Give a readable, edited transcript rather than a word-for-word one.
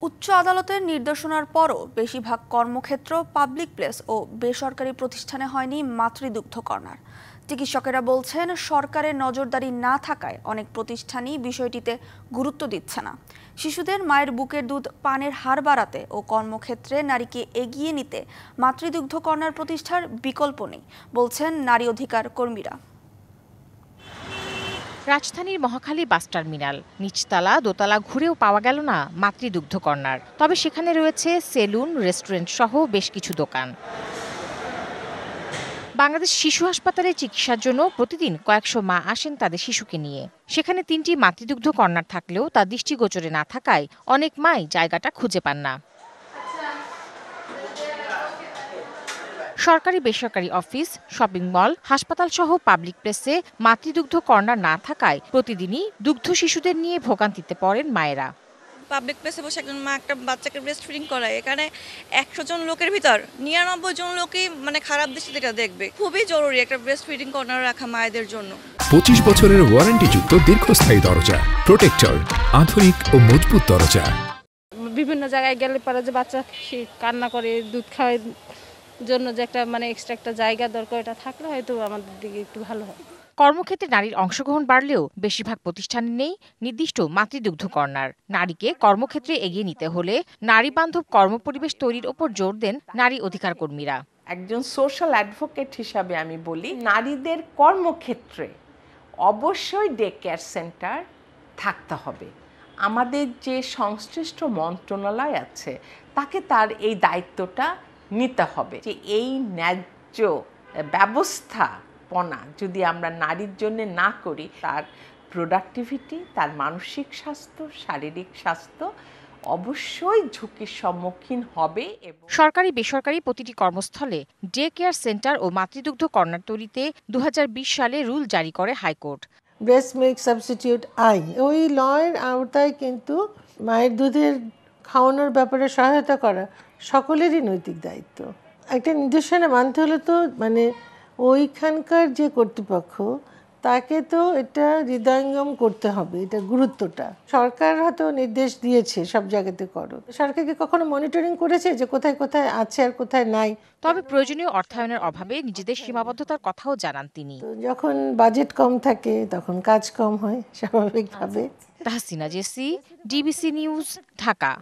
উচ্চ আদালতের নির্দেশনার পরও বেশিরভাগ কর্মক্ষেত্র, পাবলিক প্লেস ও বেসরকারি প্রতিষ্ঠানে হয়নি মাতৃদুগ্ধ কর্নার। চিকিৎসকেরা বলছেন, সরকারের নজরদারি না থাকায় অনেক প্রতিষ্ঠানই বিষয়টিতে গুরুত্ব দিচ্ছে না। শিশুদের মায়ের বুকের দুধ পানের হার বাড়াতে ও কর্মক্ষেত্রে নারীকে এগিয়ে নিতে মাতৃদুগ্ধ কর্নার প্রতিষ্ঠার বিকল্প নেই, বলছেন নারী অধিকার কর্মীরা। রাজধানীর মহাখালী বাস টার্মিনাল নিচতলা দোতলা ঘুরেও পাওয়া গেল না মাতৃদুগ্ধ কর্নার। তবে সেখানে রয়েছে সেলুন, রেস্টুরেন্ট সহ বেশ কিছু দোকান। বাংলাদেশ শিশু হাসপাতালে চিকিৎসার জন্য প্রতিদিন কয়েকশো মা আসেন তাদের শিশুকে নিয়ে। সেখানে ৩টি মাতৃদুগ্ধ কর্নার থাকলেও তা দৃষ্টিগোচরে না থাকায় অনেক মাই জায়গাটা খুঁজে পান না। সরকারি বেসরকারি অফিস, শপিং মল, হাসপাতাল সহ পাবলিক প্লেসে মাতৃদুগ্ধ কর্নার না থাকায় প্রতিদিনই দুগ্ধ শিশুদের নিয়ে ভোগান্তিতে পড়েন মায়েরা। পাবলিক প্লেসে বসে একজন মা একটা বাচ্চাকে ব্রেস্ট ফিডিং করায়, এখানে 100 জন লোকের ভিতর 99 জন লোকই খারাপ দৃষ্টিতে এটা দেখবে। খুবই জরুরি একটা ব্রেস্ট ফিডিং কর্নার রাখা মায়েদের জন্য। 25 বছরের ওয়ারেন্টিযুক্ত দীর্ঘস্থায়ী দরজা প্রোটেক্টর, আধুনিক ও মজবুত দরজা। বিভিন্ন জায়গায় গেলে পরে যে বাচ্চা কান্না করে দুধ খাওয়ার জন্য যে একটা এক্সট্রা একটা জায়গা দরকার, এটা থাকলে হয়তো আমাদের দিকে একটু ভালো হয়। কর্মক্ষেত্রে নারীর অংশগ্রহণ বাড়লেও বেশিরভাগ প্রতিষ্ঠানে নেই নির্দিষ্ট মাতৃদুগ্ধ কর্নার। নারীকে কর্মক্ষেত্রে এগিয়ে নিতে হলে নারী বান্ধব কর্মপরিবেশ তৈরির ওপর জোর দেন নারী অধিকার কর্মীরা। একজন সোশ্যাল অ্যাডভোকেট হিসাবে আমি বলি, নারীদের কর্মক্ষেত্রে অবশ্যই ডে কেয়ার সেন্টার থাকতে হবে। আমাদের যে সংশ্লিষ্ট মন্ত্রণালয় আছে তাকে তার এই দায়িত্বটা নিতে হবে যে এই ন্যায্য ব্যবস্থাপনা যদি আমরা নারীর জন্য না করি, তার প্রোডাক্টিভিটি, তার মানসিক স্বাস্থ্য, শারীরিক স্বাস্থ্য অবশ্যই ঝুঁকির সম্মুখীন হবে। সরকারি বেসরকারি প্রতিটি কর্মস্থলে ডে কেয়ার সেন্টার ও মাতৃদুগ্ধ কর্নার তৈরিতে 2020 সালে রুল জারি করে হাইকোর্ট। ব্রেস্ট মিল্ক সাবস্টিটিউট আইন, ওই লয়ের আওতায় কিন্তু মায়ের দুধের খাওয়ানোর ব্যাপারে সহায়তা করা সকলেরই নৈতিক দায়িত্ব। একটা নির্দেশনা মানতে হলে তো ওইখানকার যে কর্তৃপক্ষ তাকে তো এটা হৃদয়ঙ্গম করতে হবে, এটা গুরুত্বটা। সরকার হয়তো নির্দেশ দিয়েছে সব জায়গাতে করো, সরকারকে কখনো মনিটরিং করেছে যে কোথায় কোথায় আছে আর কোথায় নাই? তবে প্রয়োজনীয় অর্থায়নের অভাবে নিজেদের সীমাবদ্ধতার কথাও জানান তিনি। যখন বাজেট কম থাকে তখন কাজ কম হয় স্বাভাবিকভাবে। Tahsina Jessy, DBC news, Dhaka.